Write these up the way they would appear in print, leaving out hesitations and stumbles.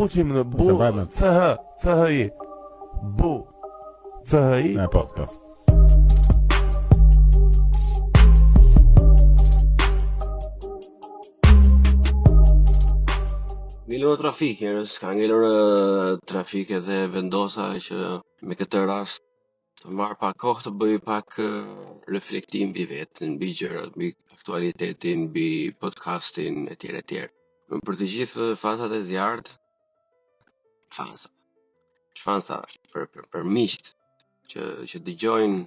buçim në bu, CHI. Bu. CHI. Po. Ngelur trafik njerëz, ka ngelur trafik edhe vendosa që me këtë rast të marr pak kohë të bëj pak reflektim mbi veten, mbi gjërat, mbi aktualitetin, mbi podcastin etj. Për të gjithë fansat e zjarrt, fansa për miqt që dëgjojnë,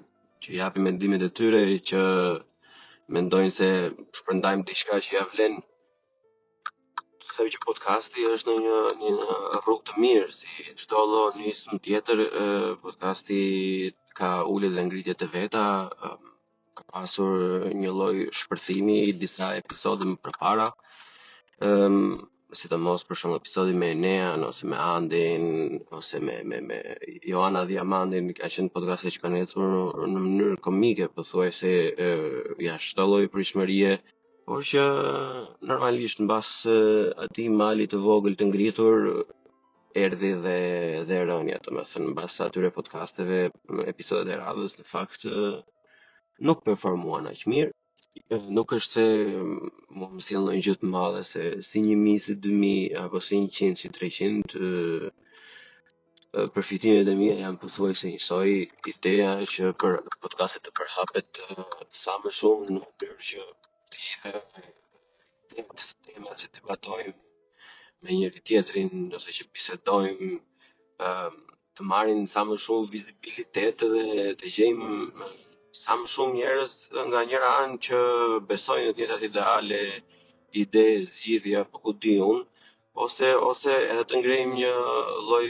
që japin mendimet e tyre, që mendojnë se shpërndajmë diçka që ja vlen. Them që podcasti është në një rrugë të mirë, si çdo lloj nismë tjetër, podcasti ka ulje dhe ngritje të veta, ka pasur një lloj shpërthimi i disa episode më përpara, sidomos për shembull episodi me Enean ose me Andin ose me Joana Diamandin, ka qenë podcaste që kanë ecur në mënyrë komike, pothuajse jashtë çdo lloji pritshmërie. Por që normalisht mbas atij mali të vogël të ngritur erdhi dhe rënja, domethënë mbas atyre podcasteve, episodet e radhës në fakt nuk performuan aq mirë. Nuk është se më sjell ndonjë gjë të madhe se si 1000, si 2000 apo si 100, si 300 përfitimet e mia janë pothuajse njësoj. Ideja është që për podcastet të përhapet sa më shumë në mënyrë që të gjitha temat që debatojmë me njëri tjetrin ose që bisedojmë të marrin sa më shumë vizibilitet dhe të gjejmë sa më shumë njerëz nga njëra anë që besojnë në të njëjtat ideale, ide, zgjidhje apo ku di unë, ose edhe të ngrejmë një lloj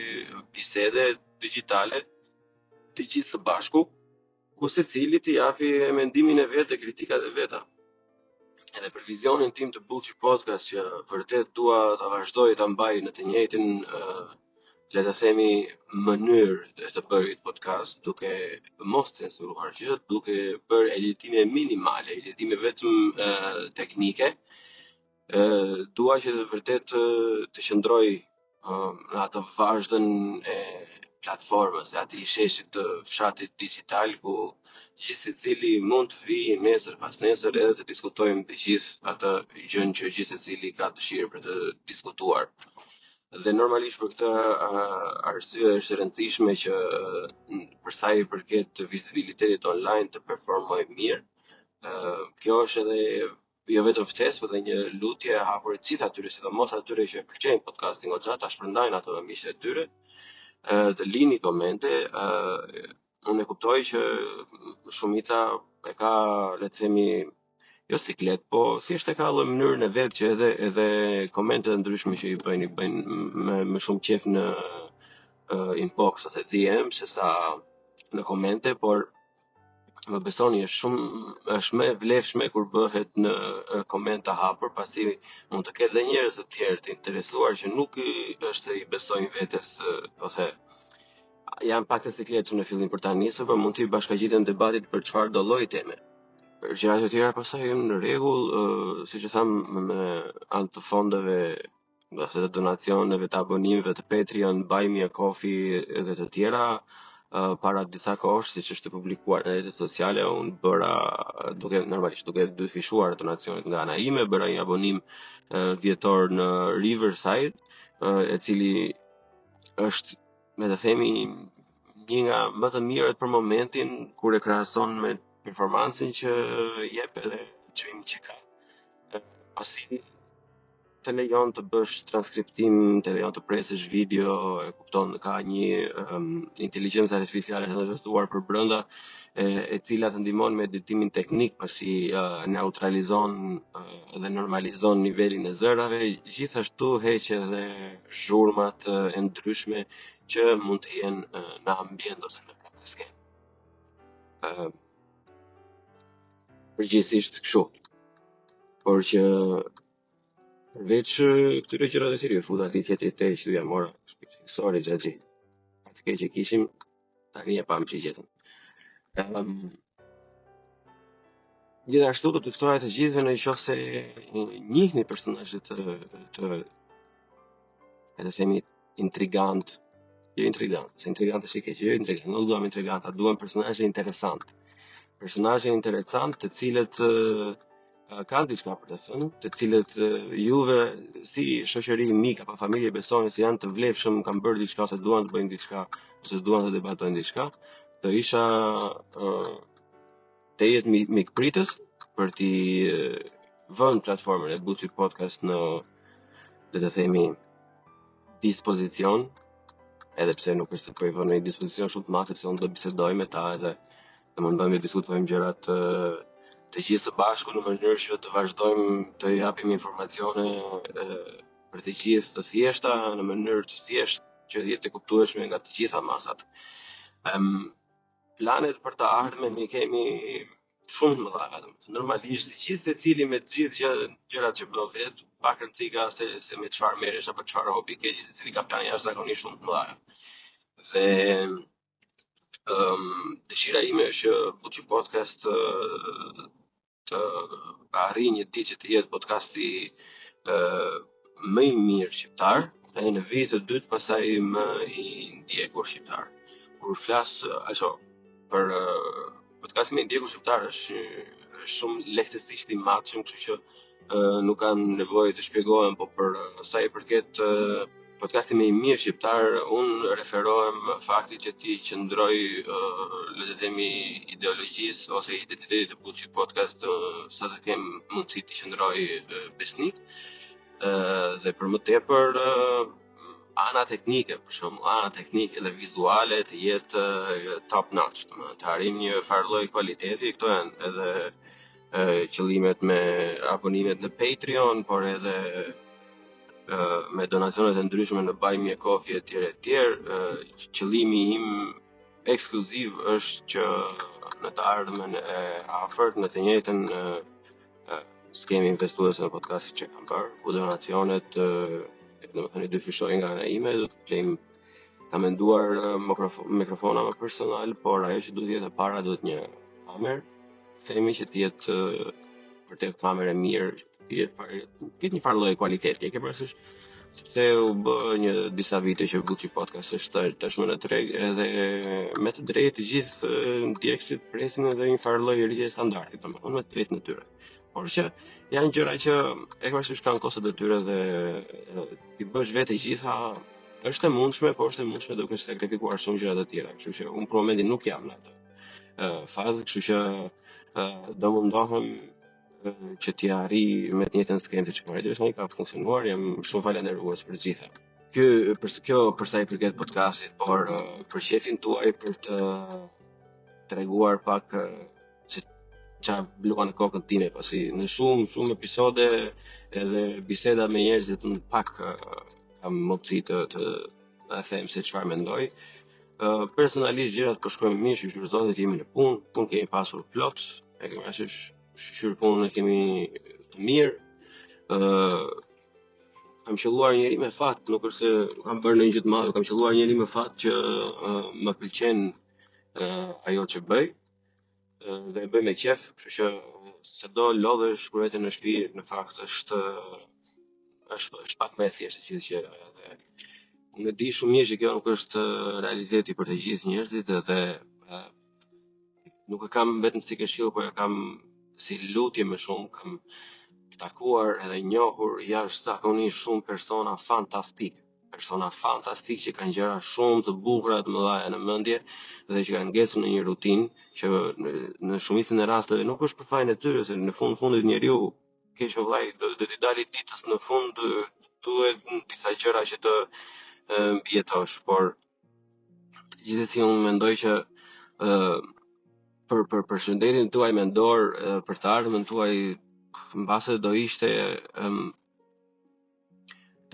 bisede digjitale të gjithë së bashku, ku secili të japi mendimin e vet dhe kritikat e veta. Edhe për vizionin tim të Bullshit Podcast, që vërtet dua ta vazhdoj ta mbaj në të njëjtin le të themi mënyrë të bërit podcast, duke mos censuruar gjë, duke bërë editime minimale, editime vetëm teknike. Dua që vërtet të qëndroj në atë vazhdën e platformës, e atij sheshit të fshatit digital ku gjithë secili mund të vijë nesër pas nesër edhe të diskutojmë të gjithë atë gjën që gjithë secili ka dëshirë për të diskutuar. Dhe normalisht për këtë arsye është e rëndësishme që për sa i përket vizibilitetit online të performojë mirë. Kjo është edhe jo vetëm ftesë, por edhe një lutje e hapur të gjithë atyre, sidomos atyre që pëlqejnë podcastin goxha, ta shpërndajnë ato me miqtë e tyre, të lini komente. Unë e kuptoj që shumica e ka, le të themi, jo siklet, po thjesht e ka lloj mënyrën e vet që edhe komentet e ndryshme që i bëjnë me shumë qejf në inbox ose DM sesa në komente, por më besoni është më e vlefshme kur bëhet në koment të hapur, pasi mund të ketë dhe njerëz të tjerë të interesuar që nuk është se i besojnë vetes ose janë pak të sikletshëm në fillim për ta nisur, por mund të bashkagjiten debatit për çfarë do lloji teme. Për gjërat e tjera pastaj janë në rregull, siç e tham, me anë të fondeve ose të donacioneve, të abonimeve të Patreon, Buy Me a Coffee edhe të tjera. Para disa kohësh, siç është publikuar në rrjetet sociale, unë bëra duke dyfishuar donacionet nga ana ime, bëra një abonim vjetor në Riverside, e cili është, me të themi, një nga më të mirët për momentin kur e krahason me performancën që jep edhe çmimin që ka. Pasi të lejon të bësh transkriptim, të lejon të presësh video, e kupton, ka një inteligjencë artificiale të investuar për brenda, e cila të ndihmon me editimin teknik, pasi neutralizon dhe normalizon nivelin e zërave, gjithashtu heq edhe zhurmat e ndryshme që mund të jenë në ambient ose në plaske. Përgjithsisht kështu. Por që përveç këtyre gjërave të tjera, futa aty tjetër të që ja mora shpirtësore xhaxhi. Atë që kishim tani e pam që gjetëm. Gjithashtu do të ftoja të gjithëve në qoftë se njihni personazhe të themi intrigant. Jo intrigant, se intrigant është i keq, jo intrigant, nuk duam intriganta, duam personazhe interesant. Personazhe interesant të cilët kanë diçka për të thënë, të cilët juve si shoqëri, mik apo familje besoni se janë të vlefshëm, kanë bërë diçka ose duan të bëjnë diçka, ose duan të debatojnë diçka, të isha të jetë mikpritës për t'i vënë platformën e Buçi Podcast në, le të themi, dispozicion, edhe pse nuk është se po i vënë në dispozicion shumë të madh, sepse unë do bisedoj me ta edhe do mundojmë të diskutojmë gjërat të gjithë së bashku në mënyrë që të vazhdojmë të japim informacione për të gjithë të thjeshta në mënyrë të thjeshtë që jetë të kuptueshme nga të gjitha masat. Planet për të ardhmen i kemi shumë të mëdha. Normalisht si gjithë secili me të gjithë gjërat që bën vetë, pak rëndësi ka se me çfarë merresh apo çfarë hobi ke, gjithë secili ka plane jashtëzakonisht shumë të mëdha. Dhe dëshira ime është që Buçi Podcast të arrijë një ditë që të jetë podcasti më i mirë shqiptar, edhe në vit të dytë pastaj më i ndjekur shqiptar. Kur flas për podcastin më i ndjekur shqiptar është shumë lehtësisht i matshëm, kështu që nuk kanë nevojë të shpjegohem, po për sa i përket podcasti më i mirë shqiptar, unë referohem faktit që ti qëndroj, le të themi, ideologjisë ose identitetit të Buçi Podcast, sa të kem mundësi të qëndroj besnik, dhe për më tepër ana teknike, për shembull, ana teknike dhe vizuale të jetë top notch, të arrijmë një farë lloj kvaliteti. Këto janë edhe qëllimet me abonimet në Patreon, por edhe me donacionet e ndryshme në Buy Me a Coffee etj. Qëllimi im ekskluziv është që në të ardhmen e afërt në të njëjtën skemi investuese në podcastin që kam bërë, ku donacionet domethënë dyfishojnë nga ana ime, do të blejmë, kam menduar mikrofona më personal, por ajo që duhet jetë e para duhet një kamerë, themi që të jetë vërtet kamerë e mirë, të jetë një farë lloj kvaliteti, e ke parasysh, sepse u bë disa vite që Buçi Podcast është tashmë në treg, edhe me të drejtë të gjithë ndjekësit presin edhe një farë lloj rritje standardi, domethënë me të drejtë në tyre. Por që janë gjëra që e ke parasysh kanë kostot e tyre dhe ti bësh vetë gjitha është e mundshme, por është e mundshme duke sakrifikuar shumë gjëra të tjera. Kështu që unë për momentin nuk jam në atë fazë, kështu që do mundohem që t'i arrij me të njëjtën skemë që kam arritur tani, ka funksionuar, jam shumë falënderues për të gjitha. Kjo për sa i përket podcastit, por për shefin tuaj për të treguar pak se çfarë bluan në kokën time, pasi në shumë episode edhe biseda me njerëzit në pak kam mundësi të them se çfarë mendoj. Personalisht gjërat po shkojnë mirë, shqyrzohet, jemi në punë kemi pasur plot, e kemi parasysh shqyrë punën e kemi të mirë. Kam qelluar njëri me fat, nuk është se kam bërë ndonjë gjë të madhe, kam qelluar njëri me fat që më pëlqen ajo që bëj. Dhe e bëj me qef, kështu që sado lodhesh kur vete në shtëpi, në fakt është pak më e thjeshtë që gjë. Unë di shumë mirë që kjo nuk është realiteti për të gjithë njerëzit, dhe nuk e kam vetëm si këshill, por e kam si lutje më shumë, kam takuar edhe njohur jashtëzakonisht shumë persona fantastik që kanë gjëra shumë të bukura të mëdha në mendje dhe që kanë ngecur në një rutinë që në shumicën e rasteve nuk është për fajin e tyre, se në fundit njeriu keq vëllai do t'i dalë ditës në fund duhet disa gjëra që të mbijetosh, por gjithsesi unë mendoj që për shëndetin tuaj mendor, për të ardhmen tuaj, mbase do ishte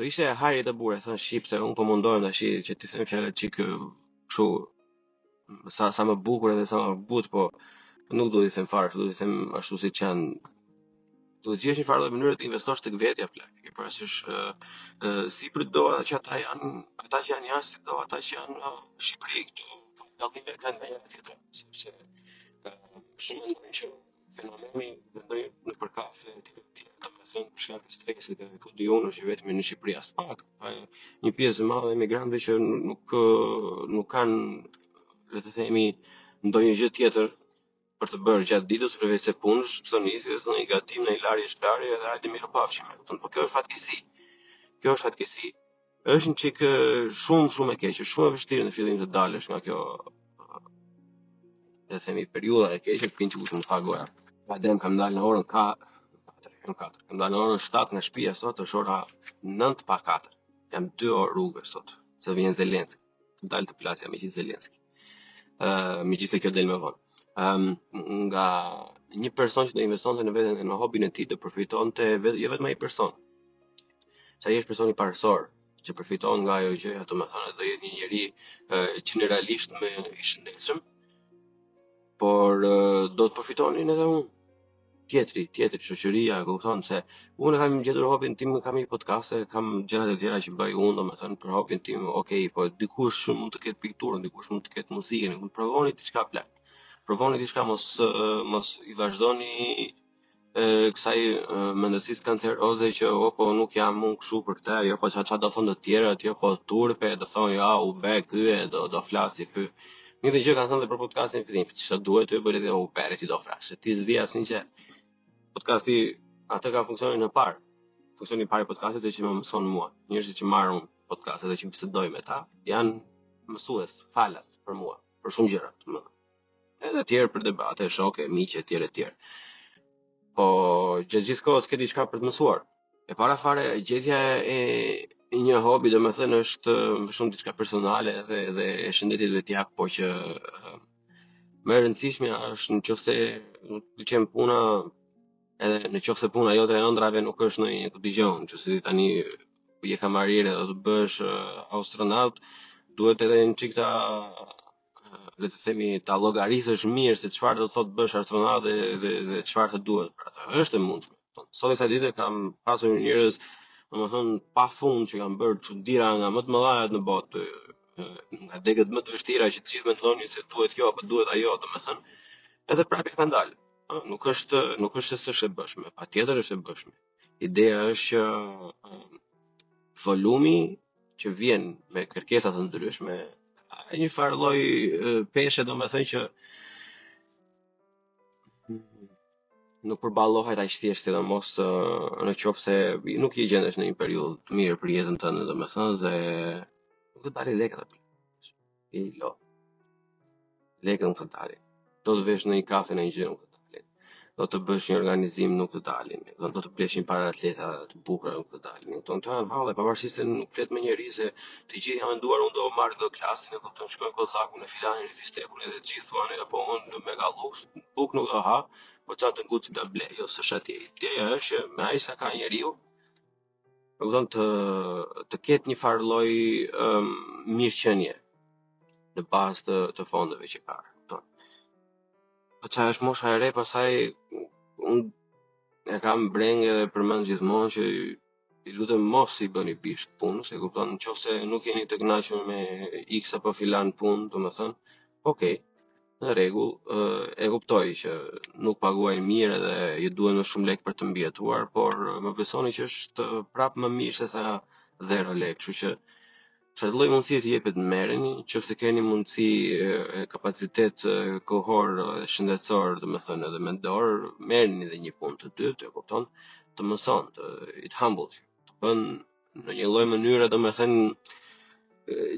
e harit e burë, thënë shqip, se unë po mundohem tash që t'i them fjalët çik kështu sa më bukur edhe sa më but, po nuk do t'i them fare, do t'i them ashtu siç janë. Do të gjesh një farë mënyrë të investosh tek vetja plak. Ke parasysh si për do që ata që janë jashtë, si do ata që janë në Shqipëri, këtu dallime kanë me njëra tjetrën, sepse shumë mendojnë që fenomeni mendoj nëpër kafe domethënë për shkak të stresit e ku di unë që vetëm në Shqipëri as pak, një pjesë e madhe e emigrantëve që nuk kanë, le të themi, ndonjë gjë tjetër për të bërë gjatë ditës përveç se punësh, psonisjes, në një gatim, në një larje shklarje dhe hajde mirupafshim. Po kjo është fatkeqësi. Kjo është fatkeqësi. Është një çik shumë e keqe, shumë e vështirë në fillim të dalësh nga kjo, le të themi, periudha e keqe, pinë që më tha goja. Madem kam dalë në orën 4, kam dalë në orën 7 nga shtëpia sot, është ora 9 pa 4. Jam 2 orë rrugës sot, se vjen Zelenski. Të dalë të plasja me gjithë Zelenski. Megjithëse kjo del më vonë. Nga një person që do investonte në veten e në hobin e tij të përfitonte jo vetëm ai person. Sa jesh personi parësor që përfiton nga ajo gjë, domethënë do jetë një njerëz generalisht më i shëndetshëm, por do të përfitonin edhe unë. Tjetri, shoqëria, kupton se unë kam gjetur hobin tim, kam një podcaste, kam gjëra të tjera që bëj unë, domethënë për hobin tim, okay, po dikush mund të ketë pikturën, dikush mund të ketë muzikën, provoni diçka plak. Provoni diçka, mos i vazhdoni kësaj mendësisë kanceroze që po nuk jam unë kështu për këtë, jo po çfarë do thonë të tjerët, jo po turpe, do thonë ja u bë ky do flasi ky. Një gjë kanë thënë për podcastin fillim, ç'do duhet të bëhet edhe u bërë ti do frash. Ti s'di asnjë që podcasti atë ka funksionin e parë. Funksioni i parë i podcastit është që më mëson mua. Njerëzit që marrin podcastet dhe që bisedoj me ta janë mësues, falas për mua, për shumë gjëra, domethënë. Edhe tjerë për debate, shoke, miqe, etj. Po gjithë kohës ke diçka për të mësuar. E para fare, gjetja e një hobi domethënë është më shumë diçka personale dhe e shëndetit vetjak, po që më e rëndësishme është nëse nuk pëlqen puna, edhe nëse puna jote e ëndrave nuk është ndonjë ku dëgjon, nëse tani je kamariere do të bësh astronaut, duhet edhe një çik le të themi ta llogarisësh mirë se çfarë do të thotë bësh astronaut dhe çfarë të duhet për atë. Është e mundshme. Sot kësaj dite kam pasur njerëz, domethënë pafund që kanë bërë çuditëra nga më të mëdha në botë, nga degët më të vështira që të gjithë mendonin se duhet kjo apo duhet ajo, domethënë, edhe prapë kanë dalë. Nuk është se s'është e bëshme, patjetër është e bëshme. Ideja është që volumi që vjen me kërkesa të ndryshme, një farë lloj peshe, domethënë që nuk përballohet aq thjesht, sidomos në qoftë se nuk je gjendesh në një periudhë të mirë për jetën tënde, domethënë, dhe nuk të dalin lekë aty. I lo. Lekë nuk të dalin. Do të vesh në një kafe në një gjë nuk të dalin. Do të bësh një organizim nuk të dalin. Do të blesh një para atleta të bukura nuk të dalin. Do të halle pavarësisht se nuk flet me njerëz, se të gjithë janë menduar unë do marr do klasin, do të shkoj kozakun e filanin e fistekun edhe të gjithë thuan apo unë me galluks, buk nuk do ha, po çfarë të nguti ta blej, jo s'është atje. Ideja është që me ai sa ka njeriu, do të ketë një farë lloj mirëqenie në bazë të fondeve që ka. Po çfarë është mosha e re, pastaj unë e kam breng edhe përmend gjithmonë që i lutem mos i bëni bisht punës, e kupton, nëse nuk jeni të kënaqur me X apo filan punë, domethënë, okay, në rregull, e kuptoj që nuk paguajnë mirë dhe ju duhen më shumë lekë për të mbijetuar, por më besoni që është prapë më mirë se sa 0 lekë, kështu që çfarë lloj mundësie të jepet merreni, nëse keni mundësi kapacitet kohor, shëndetësor, domethënë edhe mendor, merrni edhe një punë të dytë, e kupton, të mëson, it humble, të bën në një lloj mënyre, domethënë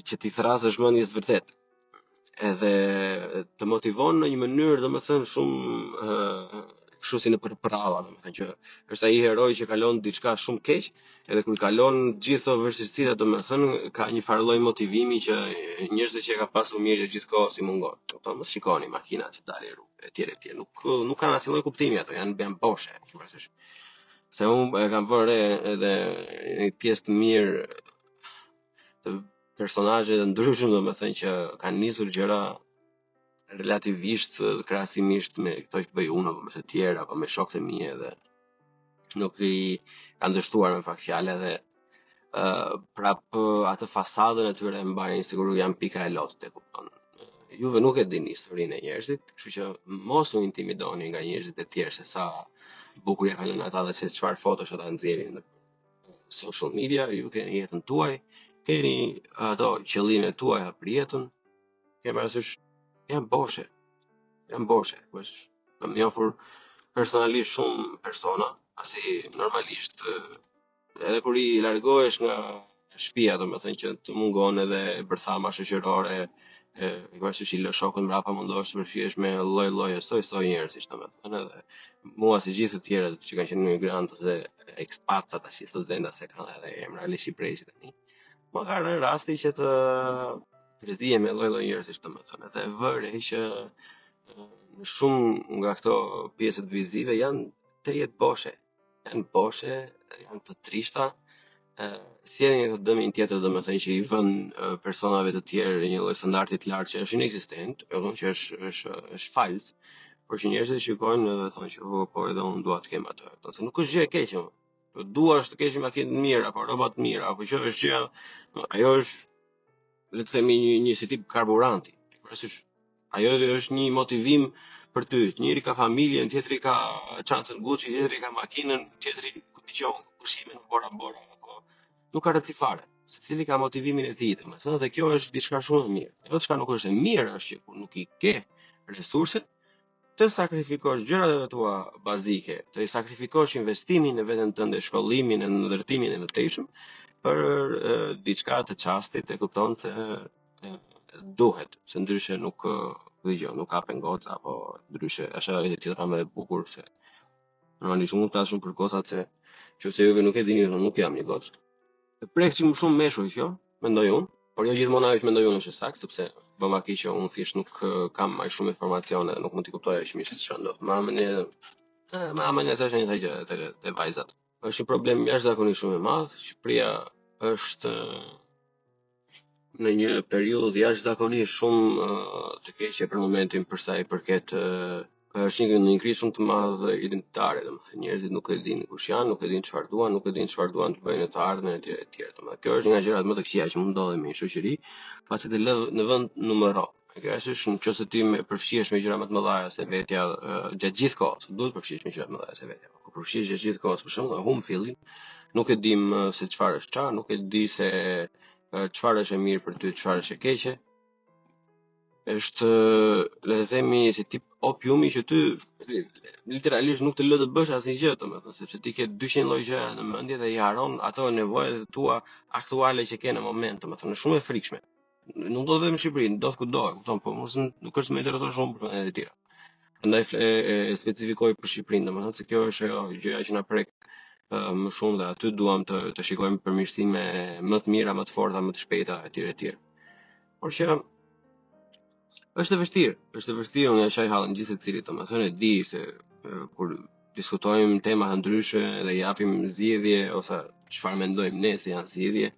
që ti thrasësh mendjes vërtet. Edhe të motivon në një mënyrë, domethënë shumë kështu si në përprava, domethënë që është ai heroi që kalon diçka shumë keq, edhe kur kalon gjithë ato vështirësitë, domethënë ka një farë lloj motivimi që njerëzit që ka pasur mirë gjithkohë si mungon. Kupton, mos shikoni makinat që dalin rrugë etj. Nuk kanë asnjë lloj kuptimi ato, janë boshe, thjesht. Se unë kam vënë edhe një pjesë të mirë të personazhe të ndryshëm, domethënë që kanë nisur gjëra relativisht krahasimisht me këto që bëj unë apo me të tjerë apo me shokët e mi, edhe nuk i kanë dështuar me fakt fjalë, edhe prap atë fasadën e tyre mbajnë sikur janë pika e lotit, e kupton. juve nuk e dini historinë e njerëzit, kështu që mos u intimidoni nga njerëzit e tjerë se sa bukur ja kanë ata dhe se çfarë fotosh ata nxjerrin në social media, ju keni jetën tuaj, keni ato qëllimet tuaja për jetën, kemi parasysh janë boshe. Më ofur personalisht shumë persona, pasi normalisht edhe kur i largohesh nga shtëpia, domethënë që të mungon edhe bërthama shoqërore, i parasysh i lë shokun mbrapa, mundohesh të përfshihesh me lloj-lloje soi njerëzish, domethënë edhe mua si gjithë të tjerët që kanë qenë imigrantë dhe ekspatsa tash studenta se kanë edhe emra le shqipërisht tani. Më ka rënë rasti që të vëzdijem me lloj-lloj njerëzish, domethënë edhe vëre që në shumë nga këto pjesët vizive janë të jetë boshe, janë të trishta, sjellin një dëmin tjetër, domethënë që i vën personave të tjerë një lloj standardi të lartë që është inekzistent, që është fals, por që njerëzit shikojnë dhe thonë që po edhe unë dua të kem atë. Do të nuk është gjë e keqe. Duash të kesh makinë të mira, apo rroba të mira, apo që është gjë, ajo është le të themi një si tip karburanti. Ajo është një motivim për ty. Njëri ka familjen, tjetri ka çantën Gucci, tjetri ka makinën, tjetri dëgjon pushimin në bora, apo nuk ka rëndësi fare. Secili ka motivimin e tij, domethënë, dhe kjo është diçka shumë e mirë. Ajo çka nuk është e mirë është që kur nuk i ke resurset, të sakrifikosh gjërat e tua bazike, të i sakrifikosh investimin në veten tënde, shkollimin e ndërtimin e mëtejshëm për diçka të çastit, e kupton se duhet, se ndryshe nuk nuk hapen goca, apo ndryshe është ajo tjetra më e bukur se normalisht unë flas shumë për gocat se nëse juve nuk e dini, nuk jam një gocë. E prek që më shumë meshuj kjo, mendoj unë, por jo gjithmonë ajo që mendoj unë është saktë, sepse bëma keq që unë thjesht nuk kam më shumë informacione, nuk mund t'i kuptoj aq mirë se ç'është ndodh. Mamën është një gjë te vajzat. Është një problem jashtëzakonisht shumë i madh. Shqipëria është në një periudhë jashtëzakonisht shumë të keqe për momentin për sa i përket është një krizë shumë të madhe identitare, domethënë njerëzit nuk e dinë kush janë, nuk e dinë çfarë duan, nuk e dinë çfarë duan të bëjnë në të ardhmen etj. Domethënë kjo është një nga gjërat më të këqija që mund ndodhin në shoqëri, pasi të lë në vend numero. Është nëse ti përfshihesh me gjëra më të mëdha se vetja gjatë gjithë kohës, duhet përfshihesh me gjëra më të mëdha se vetja. Kur përfshihesh gjatë gjithë kohës, për shembull, humb fillin, nuk e dim se çfarë është çfarë, nuk e di se çfarë është e mirë për ty, çfarë është e keqe. Është le të themi si tip opiumi që ty literalisht nuk të lë të bësh asnjë gjë, domethënë, sepse ti ke 200 lloj gjëra në mendje dhe i haron ato nevojat tua aktuale që ke në moment, domethënë shumë e frikshme. Nuk do të vetëm në Shqipëri, ndodh kudo, kupton, po mos nuk është më intereson shumë për vendet e tjera. Prandaj e specifikoj për Shqipërinë, domethënë se kjo është ajo gjëja që na prek më shumë dhe aty duam të shikojmë përmirësime më të mira, më të forta, më të shpejta etj. Por që është e vështirë, unë ja shaj hallën gjithë secilit, domethënë e di se kur diskutojmë tema të ndryshe dhe japim zgjedhje ose çfarë mendojmë ne se janë zgjedhje,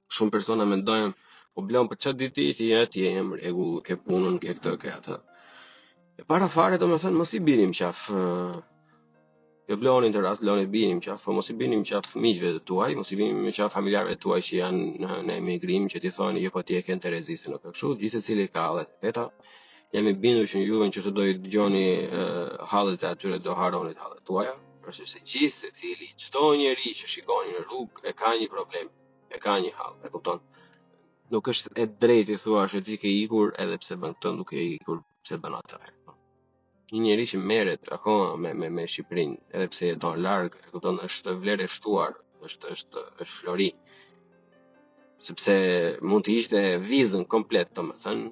shumë persona mendojnë, po blon për çfarë di ti jem rregull, ke punën, ke këtë, ke atë. E para fare domethënë mos i binim qaf. Jo blonin të rast, bloni binim qaf, po mos i binim qaf miqve të tuaj, mos i binim qaf familjarëve të tuaj që janë në emigrim, që ti thonë jo po ti e ke të rezistë nuk e kështu, gjithsecili ka hallet e veta. Jam i bindur që juve nëse do i dëgjoni hallet e atyre do harroni hallet tuaja, përse se gjithsecili, çdo njeri që shikoni në rrugë e ka një problem, e ka një hall, e kupton? Nuk është e drejtë të thuash se ti ke ikur edhe pse bën këtë, nuk ke ikur pse bën atë. Një njeri që merret akoma me Shqipërinë, edhe pse jeton larg, e kupton, është vlerë e shtuar, është flori. Sepse mund të ishte vizën komplet, domethënë,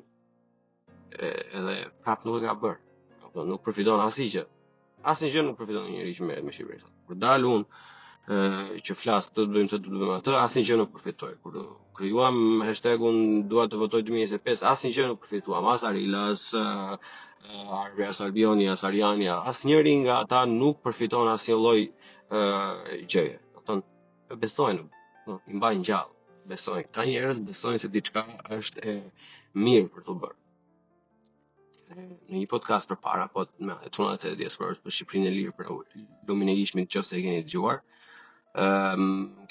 edhe prap nuk e ka bërë. Nuk përfiton asnjë gjë. Asnjë gjë nuk përfiton një njeri që merret me Shqipërinë. Kur dal unë që flas të bëjmë atë, asnjë gjë nuk përfitoj. Kur krijuam hashtagun dua të votoj 2025, asnjë gjë nuk përfituam. As Arilas, Arbia Salbioni, as Ariania, asnjëri nga ata nuk përfiton asnjë lloj gjëje. Kupton? Besojnë, i mbajnë gjallë. Besojnë. Këta njerëz besojnë se diçka është e mirë për të bërë. Në një podcast përpara, po me çunat e diasporës për Shqipërinë e lirë, për lumin e ishmit, nëse e keni dëgjuar,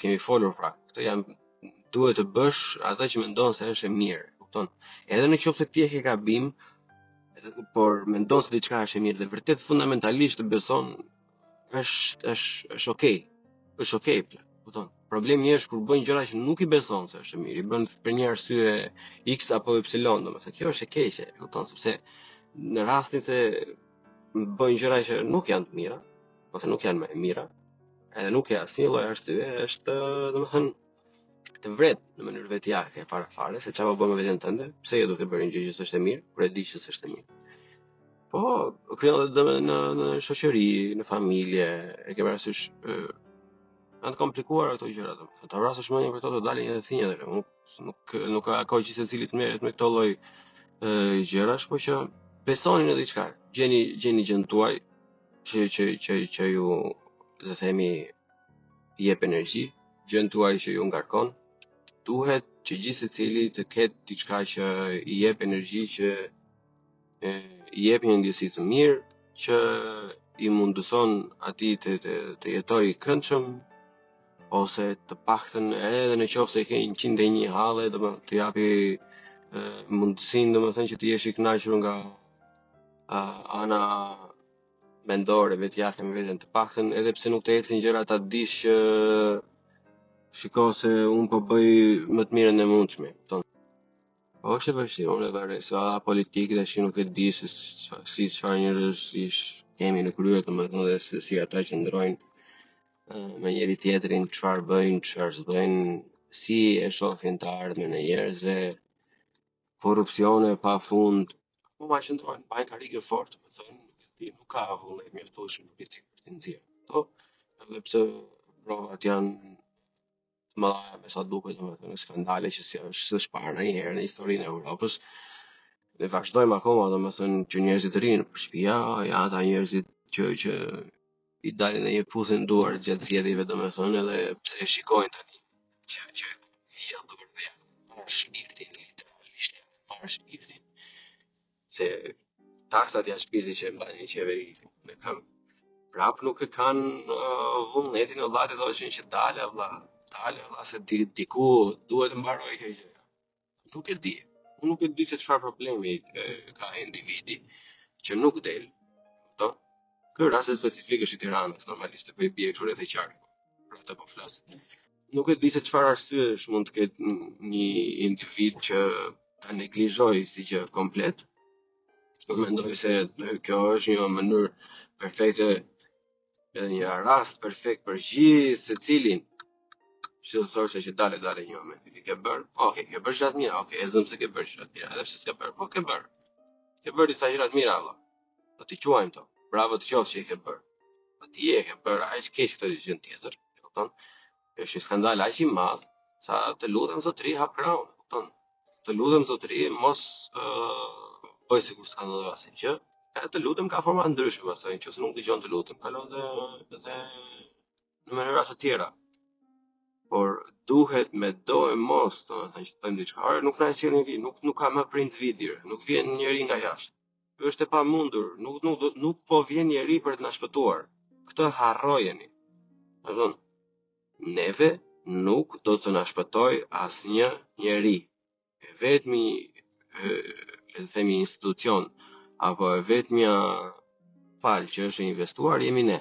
kemi folur pra, këtë duhet të bësh atë që mendon se është e mirë. kupton? Edhe në qoftë se ti e ke gabim, por mendon se diçka është e mirë dhe vërtet fundamentalisht beson, është okay. Është okay, kupton? Problemi është kur bën gjëra që nuk i beson se është e mirë, i bën për një arsye X apo Y, domethënë kjo është e keqe, kupton, sepse në rastin se bën gjëra që nuk janë të mira, ose nuk janë më e mira, edhe nuk ka asnjë lloj arsye, është domethënë të vret në mënyrë vetjake fare se çfarë bën me veten tënde, pse je duke bërë një gjë që s'është e mirë, kur e di që s'është e mirë. Po, krijon edhe në shoqëri, në familje, e ke parasysh janë të komplikuara ato gjëra, domethënë. Ta vrasësh mendjen për to të dalin edhe thinjë, nuk ka kohë që secili të merret me këto lloj gjërash, por që besoni në diçka. Gjeni gjën tuaj që ju, le të themi, jep energji, gjën tuaj që ju ngarkon. Duhet që gjithë secili të ketë diçka që i jep energji, që i jep një ndjesi të mirë, që i mundëson atij të jetojë i këndshëm, ose të paktën edhe në qoftë se ke 101 halle, domethënë të japi mundësinë, domethënë që të jesh i kënaqur nga ana mendore vetjake me veten, të paktën edhe pse nuk të ecin gjëra, ta dish që shiko se unë po bëj më të mirën e mundshme, kupton? Po është e vështirë, unë e varej sa politikë tash nuk e di se si çfarë njerëzish kemi në krye, domethënë dhe se si ata që ndrojnë me njëri tjetrin, çfarë bëjnë, çfarë s'bëjnë, si e shohin të ardhmen e njerëzve, korrupsione pafund, po ma qëndrojnë, bajnë karrige fort, nuk ka vullnet mjaftueshëm politik për të nxjerrë. Po, edhe pse provat janë të mëdha me sa duket, domethënë skandale që s'është parë ndonjëherë në historinë e Evropës. Ne vazhdojmë akoma, domethënë që njerëzit rrinë për shtëpia, janë ata njerëzit që i dalin në një puthën duar gjatë zgjedhjeve, domethënë, edhe pse e shikojnë tani që vjedhur dhe marrë shpirtin, literalisht marrë shpirtin. Se taksat janë shpirti që e mbajnë një qeveri me këmbë. Prap nuk e kanë vullnetin o vllatë thoshin që dale vlla se diku duhet të mbaroj kjo gjë. Nuk e di. Unë nuk e di se çfarë problemi ka individi që nuk del. Kupton? Ky rast specifik është i Tiranës, normalisht po i bie kështu rreth e qark. Për atë po flas. Nuk e di se çfarë arsyesh mund të ketë një individ që ta neglizhoj si gjë komplet. Mendoj se kjo është një mënyrë perfekte, edhe një rast perfekt për gjithë secilin që të thoshe që dale një moment, ke bërë, ke bërë gjëra të mira, e zëm se ke bërë gjëra të mira, edhe pse s'ke bërë, po ke bërë. Ke bërë disa gjëra të mira, valla. Do t'i quajmë to. Bravo të qofsh që i ke bërë. Po ti e ke bërë aq keq këtë gjë tjetër, kupton? Është një skandal aq i madh, sa të lutem zotëri hap kraun, kupton? Të lutem zotëri mos bëj sikur s'ka ndodhur asnjë gjë. Të lutem ka forma ndryshme, pastaj nëse nuk dëgjon të lutem, kalon edhe në mënyra të tjera. Por duhet me do e mos, domethënë që të bëjmë diçka. Nuk na e sjell njëri, nuk ka më princ vidir, nuk vjen njëri nga jashtë. Është e pamundur, nuk po vjen njëri për të na shpëtuar. Këtë harrojeni. Domethënë, neve nuk do të na shpëtoj asnjë njeri. Vetëm le të themi institucion apo vetëm fal që është investuar jemi ne.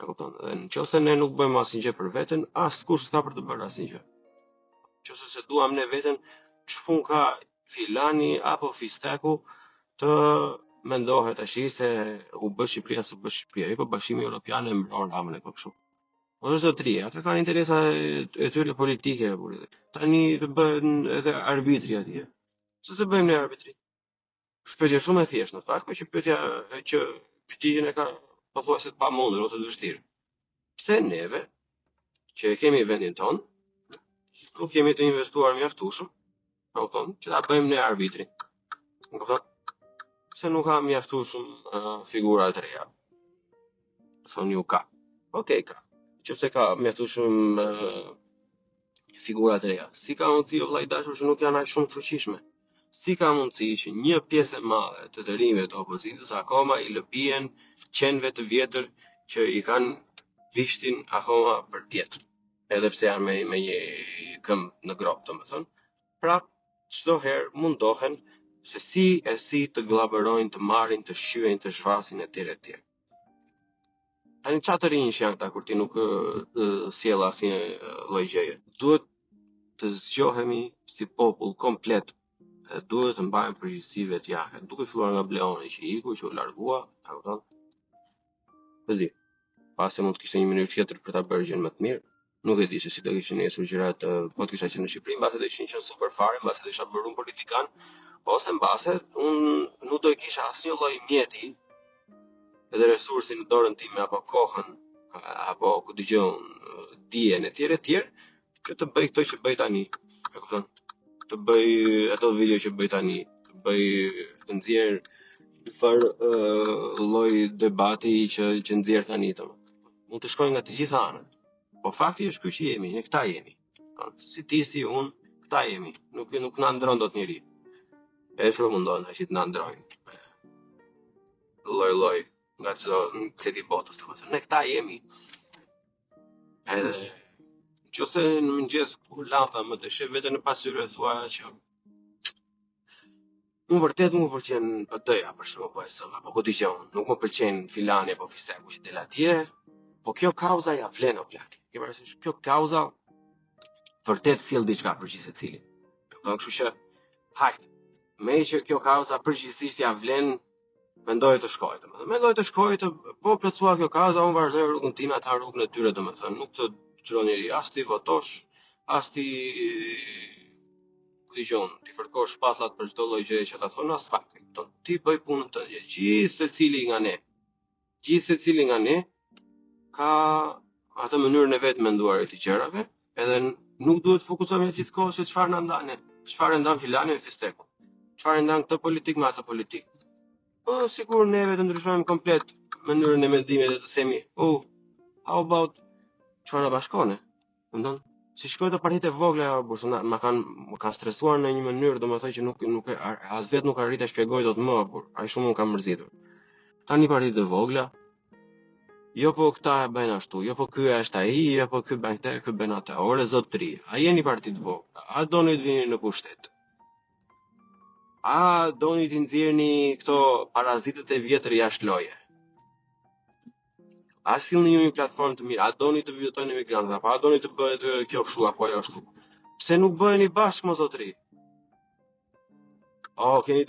Kupton? Dhe nëse ne nuk bëjmë asnjë gjë për veten, askush s'ka për të bërë asnjë gjë. Nëse se duam ne veten, ç'pun ka filani apo fistaku të mendohet tash se u bë Shqipëria s'u bë Shqipëria, po Bashkimi Evropian e mbron ramën e kopshut. Ose zotëri, ata kanë interesa e tyre politike, tani të bëhen edhe arbitri atje. Se bëjmë ne arbitri? Shpëtje shumë e thjeshtë në fakt, por që pyetja që pyetjen e ka pothuajse të pamundur ose të vështirë. Pse neve, që kemi vendin ton, nuk kemi të investuar mjaftueshëm, kupton, që ta bëjmë ne arbitrin. Kupton? Pse nuk ka mjaftueshëm figura të reja? Thonë ju ka. Okej, ka. Qëse ka mjaftueshëm figura të reja. Si ka mundësi o vllai dashur që nuk janë aq shumë të fuqishme? Si ka mundësi që një pjesë e madhe të të rinjve të opozitës akoma i lëpijen qenve të vjetër që i kanë vishtin akoma për tjetër, edhe pse janë me një këmbë në grop, domethënë. Prap çdo herë mundohen se si të glaberojnë, të marrin, të shqyen, të zhvasin etj. Tani çfarë të rinj janë këta kur ti nuk sjell asnjë lloj gjëje. Duhet të zgjohemi si popull komplet. Duhet të mbajmë përgjegjësi vetjake. Duke filluar nga Bleoni që iku, që u largua, e kupton? Të di. Pasi mund të kishte një mënyrë tjetër për ta bërë gjën më të mirë. Nuk e di se si do kishin nesër gjërat, po të kisha qenë në Shqipëri, mbase do ishin qenë super fare, mbase do isha bërë un politikan, ose mbase un nuk do kisha asnjë lloj mjeti edhe resursin në dorën time apo kohën apo ku dëgjon dijen etj. Që të bëj këto që bëj tani. E kupton? Të bëj ato video që bëj tani, të nxjerr farë lloj debati që nxjerr tani domo. Mund të shkojnë nga të gjitha anët. Po fakti është ky që jemi, ne këta jemi. Si ti, si unë, këta jemi. Nuk na ndron dot njeri. E çfarë mundon që të na ndrojnë? Lloj nga çdo cili botës, domethënë. Ne këta jemi. Edhe nëse në mëngjes kur lanta më të sheh veten në pasyrë thua që unë vërtet nuk më pëlqen PD-ja për shkak po apo ku dëgjon, nuk më pëlqen filani apo fisteku që del atje, po kjo kauza ja vlen o plak. Ke parasysh kjo kauza vërtet sjell diçka për gjithë secilin. Do kështu që hajt, me që kjo kauza përgjithsisht ja vlen, mendoj të shkoj, domethënë. Mendoj të shkoj të po plotësua kjo kauza, unë vazhdoj rrugën time, ata rrugën e tyre, domethënë, nuk të çron njeri as ti votosh, as ti dëgjon, ti fërkosh shpatullat për çdo lloj gjëje që ta thon as fakti. Ti bëj punën tënde. Gjithë secili nga ne ka atë mënyrën e vet menduar e të gjërave, edhe nuk duhet të fokusohemi gjithkohë se çfarë na ndan ne, çfarë ndan filani me fisteku, çfarë ndan këtë politik me atë politik. Po sigur neve të ndryshojmë komplet mënyrën e mendimit dhe të themi, how about çfarë na bashkon? Domethënë, si shkoj të partitë e vogla më kanë stresuar në një mënyrë, domethënë që nuk as vet nuk arrit të shpjegoj dot më, por ai shumë më ka mërzitur. Tani partitë e vogla, jo po këta e bëjnë ashtu, jo po ky është ai, jo po ky bën këtë, ky bën atë. Ore zotëri, a jeni partitë e vogla? A doni të vini në pushtet? A doni të nxjerrni këto parazitët e vjetër jashtë loje? A sillni ju një platformë të mirë? A doni të votoni emigrantët? Apo a doni të bëhet kjo kështu apo ajo ashtu? Pse nuk bëheni bashkë më zotëri? Keni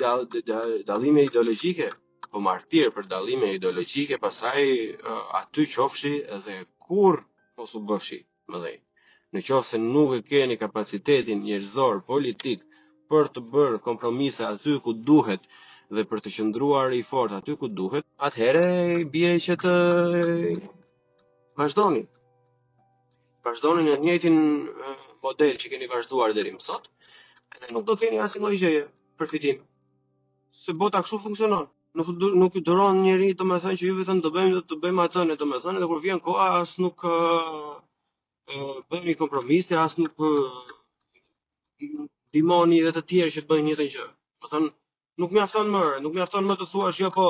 dallime ideologjike? Po martir për dallime ideologjike, pastaj aty qofshi edhe kur mos u bëfshi më dhej. Në qoftë se nuk e keni kapacitetin njerëzor politik për të bërë kompromise aty ku duhet dhe për të qëndruar i fortë aty ku duhet, atëherë bie që të vazhdoni. Vazhdoni në të njëjtin model që keni vazhduar deri më sot, edhe nuk do keni asnjë lloj gjëje për fitim. Se bota kështu funksionon. Nuk duron njeri, domethënë që ju vetëm do bëjmë atë, domethënë, edhe kur vjen koha as nuk bëni kompromise, as nuk ndihmoni edhe të tjerë që të bëjnë njëjtën gjë. Domethënë, nuk mjafton më të thuash jo po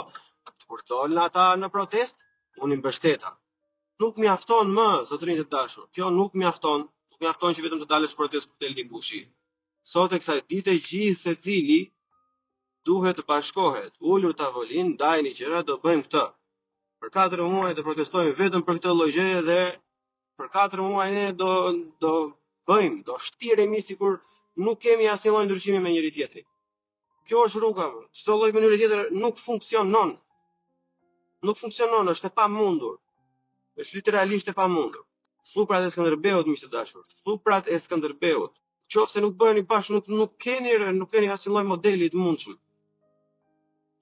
kur dolën ata në protest, unë i mbështeta. Nuk mjafton më, zotërinj të dashur. Kjo nuk mjafton. Nuk mjafton që vetëm të dalësh protest për Teldi Bushi. Sot e kësaj dite gjithë secili duhet të bashkohet, ulur tavolin, ndajni qëra, do bëjmë këtë. Për 4 muaj të protestojmë vetëm për këtë lloj gjëje dhe për 4 muaj ne do bëjmë, do shtiremi sikur nuk kemi asnjë lloj ndryshimi me njëri tjetrin. Kjo është rruga. Çdo lloj mënyre tjetër nuk funksionon. Nuk funksionon, është e pamundur. Është literalisht e pamundur. Thuprat e Skënderbeut, miq të dashur, thuprat e Skënderbeut. Qofse nuk bëheni bashkë, nuk keni asnjë lloj modeli të mundshëm.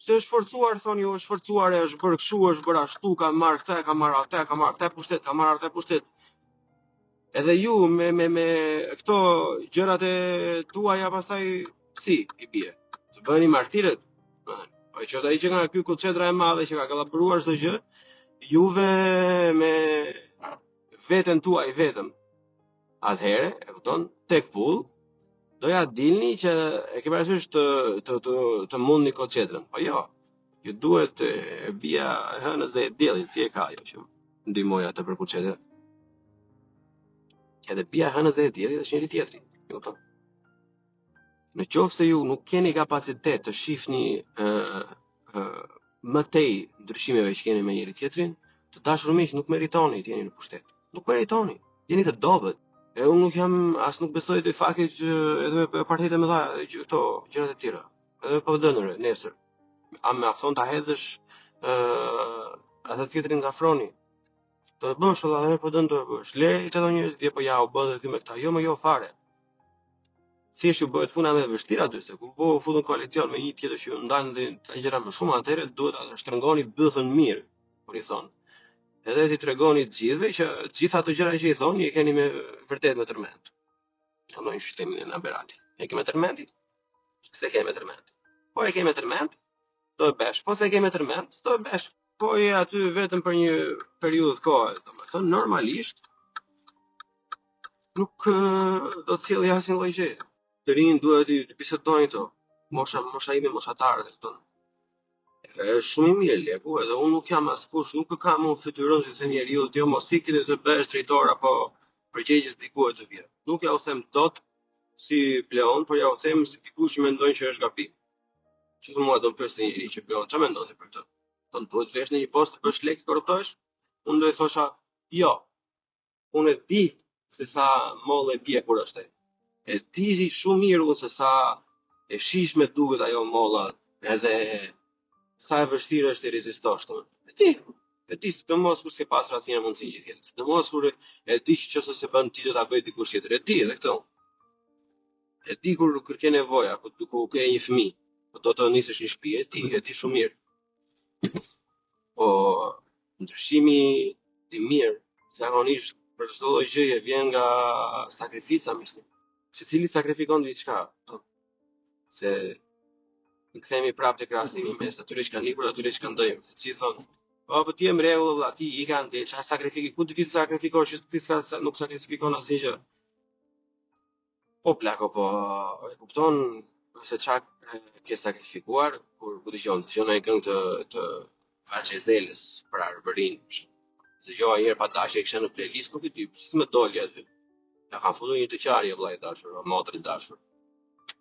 Se është forcuar, thoni ju, është forcuar, është bërë kështu, është bërë ashtu, ka marrë këtë, ka marrë atë, ka marrë këtë pushtet, ka marrë atë pushtet. Edhe ju me këto gjërat e tuaja pastaj si i bie. Të bëheni martirët. Po që ai që nga ky kuçetra e madhe që ka kollaboruar çdo gjë, juve me veten tuaj vetëm. Atëherë, e kupton, tek pull doja dilni që e ke parasysh të mundni koçetrën. Po jo. Ju duhet bia e hënës dhe e diellit, si e ka ajo që ndihmoi atë për kuçetrën. Edhe bia e hënës dhe e diellit është njëri tjetri, e kupton? Në qoftë se ju nuk keni kapacitet të shihni më tej ndryshimeve që keni me njëri tjetrin, të dashur miq, nuk meritoni të jeni në pushtet. Nuk meritoni. Jeni të dobët. E unë nuk jam, as nuk besoj të faktit që edhe me partitë e mëdha, që këto gjërat e tjera. Edhe me PD-nëre nesër. A më afton ta hedhësh atë tjetrin nga froni. Të bësh edhe me PD-n të bësh. Le të do njerëz dhe po ja u bë këtu me këta. Jo më jo fare. Thjesht ju bëhet puna më e vështirë aty se kur po futën koalicion me një tjetër që ju ndanë ca gjëra më shumë, atëherë duhet ta shtrëngoni bythën mirë, por i thon. Edhe ti tregoni të gjithëve që gjitha ato gjëra që i thoni e keni me vërtet me tërmend. Në sistemin e Naberati. E ke me tërmend? Se ke me tërmend. Po e ke me tërmend? Do e besh. Po se e ke me tërmend? Do e besh. Po je aty vetëm për një periudhë kohe, domethënë normalisht nuk do të sjellë asnjë lloj gjë. Të rinj duhet të bisedojnë këto. Mosha ime moshatarët këto. Është shumë i mirë leku, edhe unë nuk jam askush, nuk kam unë fytyrën si them njeriu, ti mos ikni të bësh drejtor apo përgjegjës dikujt të vjet. Nuk ja u them dot si pleon, por ja u them si dikush që mendon që është gabim. Që mua do të pyesë njëri që pleon, çfarë mendon ti për këtë? Do të duhet vesh në një post të bësh lek korruptohesh? Unë do i thosha, jo. Unë e di se sa mollë e bie kur është ai. E di shumë mirë unë se sa e shishme duket ajo molla, edhe sa e vështirë është të rezistosh këtë. E di, sidomos kur s'ke pasur asnjë mundësi gjithjetër. Sidomos kur e di që nëse se bën ti do ta bëj dikush tjetër. E di edhe këtë. E di kur ke nevoja, kur ke një fëmijë, do të nisësh një shtëpi, e di shumë mirë. Po ndryshimi i mirë, zakonisht për çdo lloj gjëje vjen nga sakrifica, mislim. Secili sakrifikon diçka. Se i kthehemi prapë te krahasimi mes atyre që kanë libra, atyre që kanë ndëjmë. Si thon, po ti e mreull, ti i kanë dhe çfarë sakrifiki, ku do ti të sakrifikosh, ti nuk sakrifikon asgjë. Po plako, po e kupton se çfarë ke sakrifikuar kur dëgjon ai këngë të Vaçezelës për Arbërin. Dëgjova një herë pa dashje kisha në playlist, nuk e di, si më doli aty. Ja kam filluar një të qarje vllai dashur, motri dashur.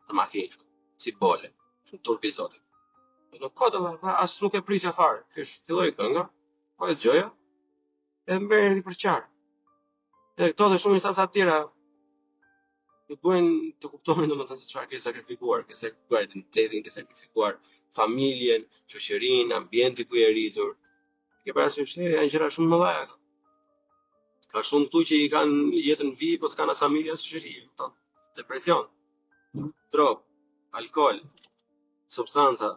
Në makinë, si bole, shumë turpi zotit. Në kodë, as nuk e prisja fare. Kësh filloi kënga, po e dëgjoja, e më bërë erdhi për qarë. Edhe këto dhe shumë instanca të tjera të bëjnë të kuptonin domethënë se çfarë ke sakrifikuar, ke sakrifikuar identitetin, ke sakrifikuar familjen, shoqërinë, ambientin ku je rritur. Ke parasysh se janë gjëra shumë më mëdha ato. Ka shumë këtu që i kanë jetën vi, po s'kanë as familje as shoqëri, kupton? Depresion, drog, alkool, substanca.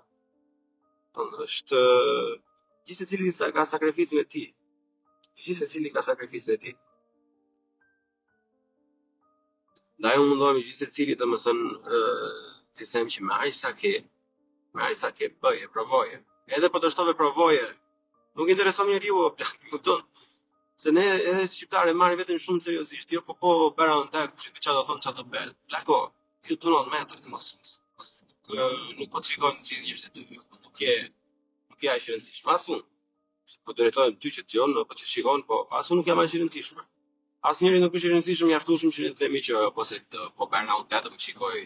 Është gjithsecili ka sakrificën e tij. Gjithsecili ka sakrificën e tij. Ndaj unë mundohemi gjithsecili domethënë të them që me aq sa ke bëje, provoje. Edhe po dështove provoje. Nuk intereson njeriu, kupton? Se ne edhe shqiptarë marrin vetëm shumë seriozisht, jo po bëra on tak, kush çfarë do thon çfarë do bën. Plako, ju tunon metër, mos nuk po shikon që njerëzit të ty, nuk je aq i rëndësishëm. Asun. Po drejtohem ty që dëgjon, po që shikon, po asun nuk jam aq i rëndësishëm. Asnjëri nuk është i rëndësishëm mjaftueshëm që të themi që po se po bëra on tak, më shikoj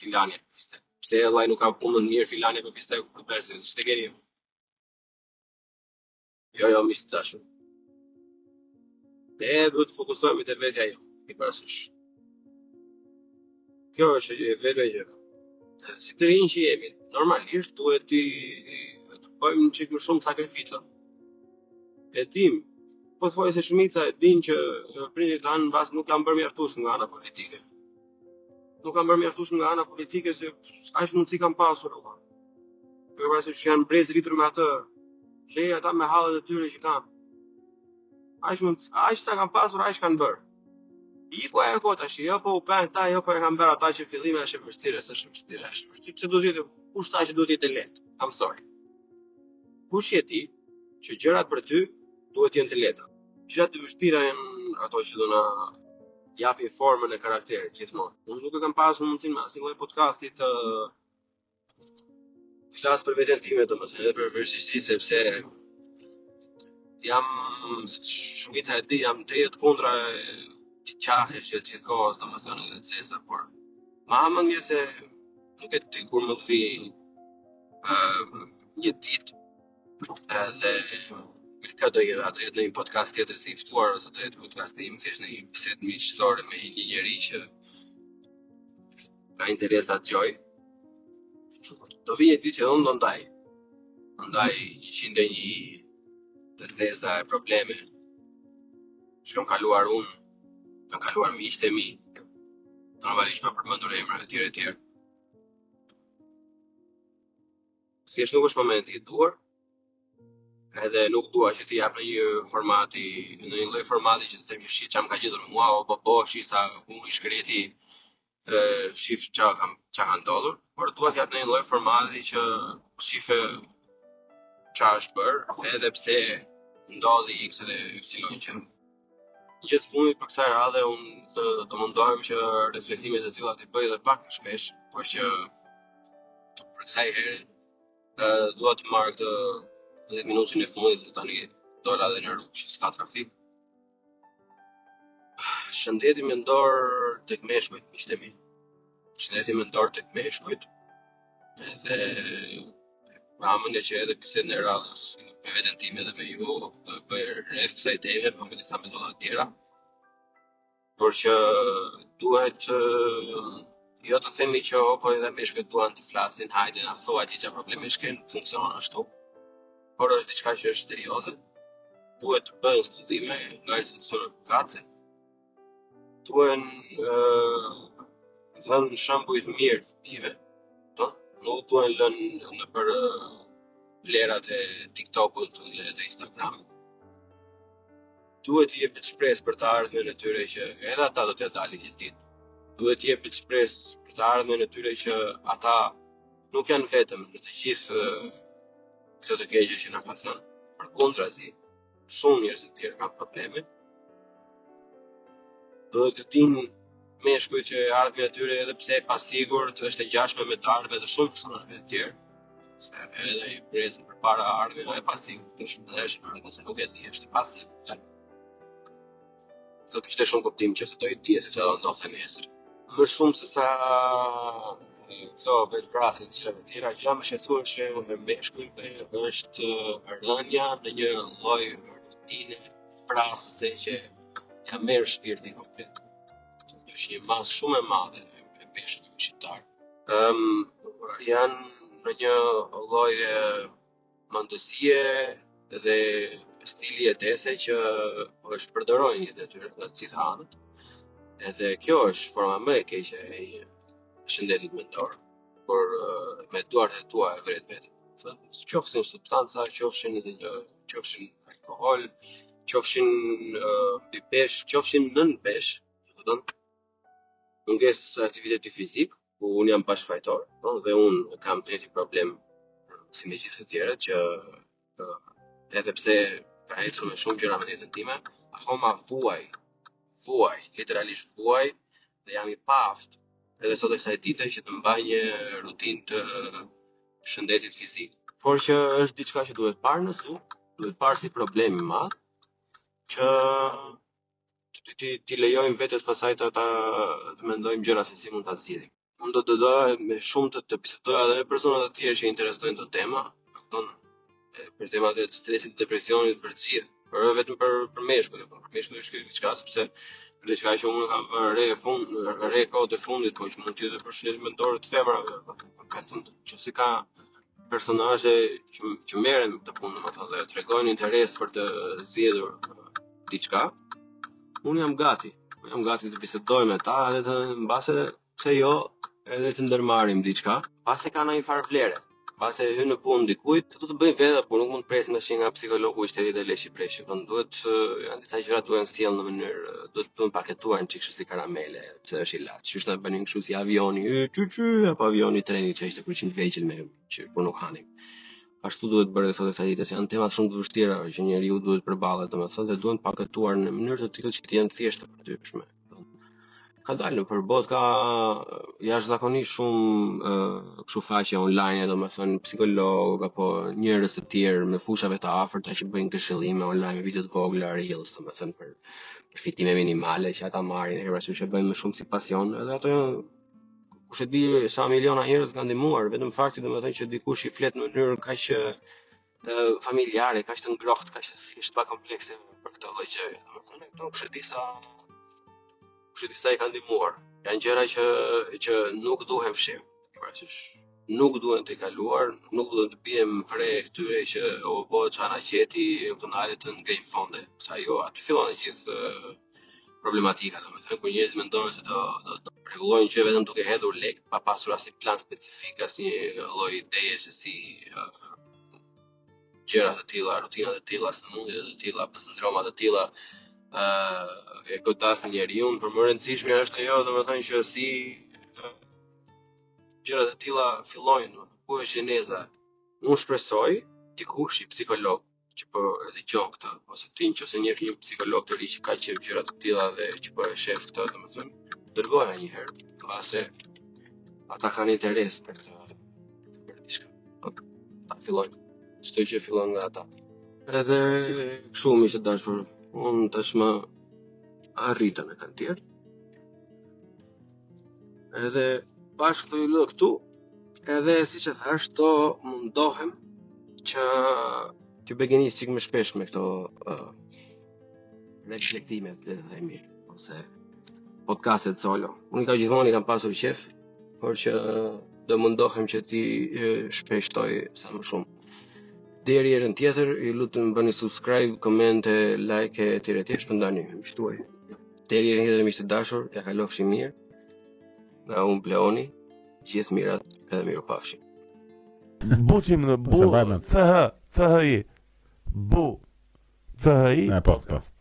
Filania në fistek. Pse vllai nuk ka punën mirë Filania në fistek, po bëse s'te keni. Jo, miq të dashur. Ne duhet të fokusohemi te vetja jo, i parasysh. Kjo është e vetja gjë. Si të rinj që jemi, normalisht duhet të bëjmë çik më shumë sakrifica. E dim, po thuaj se shumica e din që prindërit tanë mbas nuk kanë bërë mjaftueshëm nga ana politike. Nuk kanë bërë mjaftueshëm nga ana politike se aq mundësi kanë pasur ata. Për parasysh janë brez rritur me atë, le ata me hallet e tyre që kanë. Aq sa kanë pasur, aq kanë bërë. Iku ajo kohë tash, jo po u bën ta, jo po e kanë bërë ata që fillimi është e vështirë, është vështirë. Pse do të jetë kush tha që do të jetë lehtë? I'm sorry. Kush je ti që gjërat për ty duhet të jenë të lehta? Gjërat të vështira janë ato që do na japin formën e karakterit gjithmonë. Unë nuk e kam pasur mundësinë me asnjë lloj podcasti të flas për veten time, domethënë edhe për vështirësi, sepse jam shumica e di, jam drejt kundra qahesh që gjithkohës, domethënë edhe cesa, por ma hamendje se nuk e di kur më të vi një ditë edhe ka do jetë në një podcast tjetër si i ftuar ose do jetë podcasti im thjesht në një bisedë miqësore me një njerëz që ka interes ta dëgjoj. Do vi një ditë që unë do ndaj 101 të theza e probleme që kam kaluar unë, kam kaluar miqtë e mi, normalisht pa përmendur emra e tjerë. Thjesht nuk është momenti i duar, edhe nuk dua që t'i jap në një lloj formati që të them që shit çam ka gjetur mua o po shit sa unë i shkreti shif çka ka ndodhur, por dua të jap në një lloj formati që shife ç'a është bërë, edhe pse ndodhi X edhe Y që gjithë fundit për kësaj radhe unë do mundohem që reflektimet e tilla t'i bëj edhe pak më shpesh, por që për kësaj here dua të marr këtë 10 minutën e fundit se tani dola dhe në rrugë që s'ka trafik. Shëndeti mendor tek meshkujt, miqtë e mi. Shëndeti mendor tek meshkujt. Edhe mendja që edhe bisedën e radhës me veten time dhe me ju do bëj rreth kësaj teme, po me disa metoda të tjera. Por që duhet jo të themi që po edhe meshkujt duan të flasin, hajde na thuaj ti çfarë problemesh ke, funksionon ashtu. Por është diçka që është serioze. Duhet të bëhen studime nga institucione gjykatëse. Duhen dhënë shembuj të mirë fëmijëve, nuk duhen lënë në për vlerat e TikTokut dhe Instagramit. Duhet të jepet shpresë për të ardhmen e tyre që edhe ata do t'ja dalin një ditë. Duhet të jepet shpresë për të ardhmen e tyre që ata nuk janë vetëm në të gjithë këto të keqe që na ka thënë. Përkundrazi, shumë njerëz të tjerë kanë probleme. Duhet të dinë meshkujt që ardhmja e tyre edhe pse e pasigurt është e ngjashme me të ardhmën e shumë personave të tjerë. Edhe i presën përpara ardhmën e pasigurt, është ardhmja se nuk e di, është e pasigurt. Sot kishte shumë kuptim që se do i di se çfarë do ndodhte nesër. Më shumë se sa këto vetvrasje të tjera, që jam shqetësuar që meshkujve është rënja në një lloj rutine prasëse që ja merr shpirtin komplet. Është një masë shumë e madhe e meshkujve shqiptar. Janë në një lloj mendësie dhe stili jetese që është përdorojnë jetë e tyre nga të gjitha anët. Edhe kjo është forma më e keqe e shëndetit mendor, por me duart e tua e vret vetëm. Qofshin substanca, qofshin alkool, qofshin mbi pesh, qofshin nën pesh, mungesë aktiviteti fizik, ku unë jam bashkëfajtor, dhe unë kam të njëjtin problem si me gjithë të tjerët që edhe pse ka ecur me shumë gjëra në jetën time, akoma vuaj, literalisht vuaj dhe jam i paaft edhe sot e kësaj dite që të mbaj një rutinë të shëndetit fizik. Por që është diçka që duhet parë në sy, duhet parë si problem i madh që ti lejojmë vetes pasaj të mendojmë gjëra se si mund ta zgjidhim. Unë do të doja me shumë të bisedoja edhe me persona të tjerë që interesojnë këtë temë, për temat e stresit, depresionit, për gjithë, por vetëm për meshkujt, për meshkujt është diçka sepse për diçka që unë kam vënë re kohët e fundit, po që mund të jetë për shëndetin mendor të femrave, ka thënë që si ka personazhe që merren me këtë punë, domethënë dhe tregojnë interes për të zgjedhur diçka. Unë jam gati të bisedoj me ta edhe të mbase pse jo edhe të ndërmarrim diçka, pasi ka ndonjë farë vlere. Pasi hyn në punë dikujt, do të bëj vetë, por nuk mund të presim tash nga psikologu i shtetit e leshi preshi. Duhet janë disa gjëra duhen sjellë në mënyrë, duhet të paketuar në çikësht si karamele, pse është ilaç. Qysh na bënin kështu si avioni, apo avioni treni që ishte për 100 veçël me që po nuk hanim. Ashtu duhet bërë sot kësaj ditë, janë tema shumë të vështira që njeriu duhet përballet, domethënë, dhe duhen paketuar në mënyrë të tillë që të jenë thjeshtë për ty. Ka dalë nëpër botë, ka jashtëzakonisht shumë kështu faqe online, domethënë psikolog apo njerëz të tjerë me fushave të afërta që bëjnë këshillime online, video të vogla, reels, domethënë për fitime minimale që ata marrin, herë që bëjnë më shumë si pasion, edhe ato janë kush e di sa miliona njerëz kanë ndihmuar, vetëm fakti domethënë që dikush i flet në mënyrë kaq familjare, kaq të ngrohtë, kaq të thjesht pa komplekse për këtë lloj gjëje. Domethënë këto kush e di sa i kanë ndihmuar. Janë gjëra që nuk duhen fshir. Nuk duhen të kaluar, nuk duhen të bijem fre këtyre që po çana qeti këto të ngejnë fonde. Sa jo, aty fillon e gjithë problematika, domethënë kur njerëzit mendojnë se do rregullojnë që vetëm duke hedhur lek, pa pasur asnjë plan specifik, asnjë lloj ideje se si gjëra të tilla, rutina të tilla, sëmundje të tilla, sindroma të tilla e godasin njeriu. Për më rëndësishme është ajo, domethënë që si gjëra të tilla fillojnë, ku është gjeneza. Unë shpresoj dikush i psikolog që po e dëgjon këtë, ose ti nëse njeh një psikolog të ri që ka qef gjëra të tilla dhe që po e shef këtë, domethënë, dërgoja një herë, mbase ata kanë interes për këtë, për diçka. Ta fillojnë. Çdo gjë fillon nga ata. Edhe kështu mi të dashur, unë tashmë arrita me kanë tjerë. Edhe bashkë të lë këtu, edhe siç e thash, do mundohem që të begeni sik më shpesh me këto reflektimet le të themi, ose podcastet solo. Unë gjithmonë kam pasur qef, por që do mundohem që ti shpeshtoj sa më shumë. Deri herën tjetër, ju lutem bëni subscribe, komente, like etj. Shpëndani, më shtuaj. Deri herën tjetër miq të dashur, ja kalofshi mirë. Nga unë Bleoni, gjithë mirat edhe mirupafshim. Buqim në bu, CHI, bu, CHI, podcast.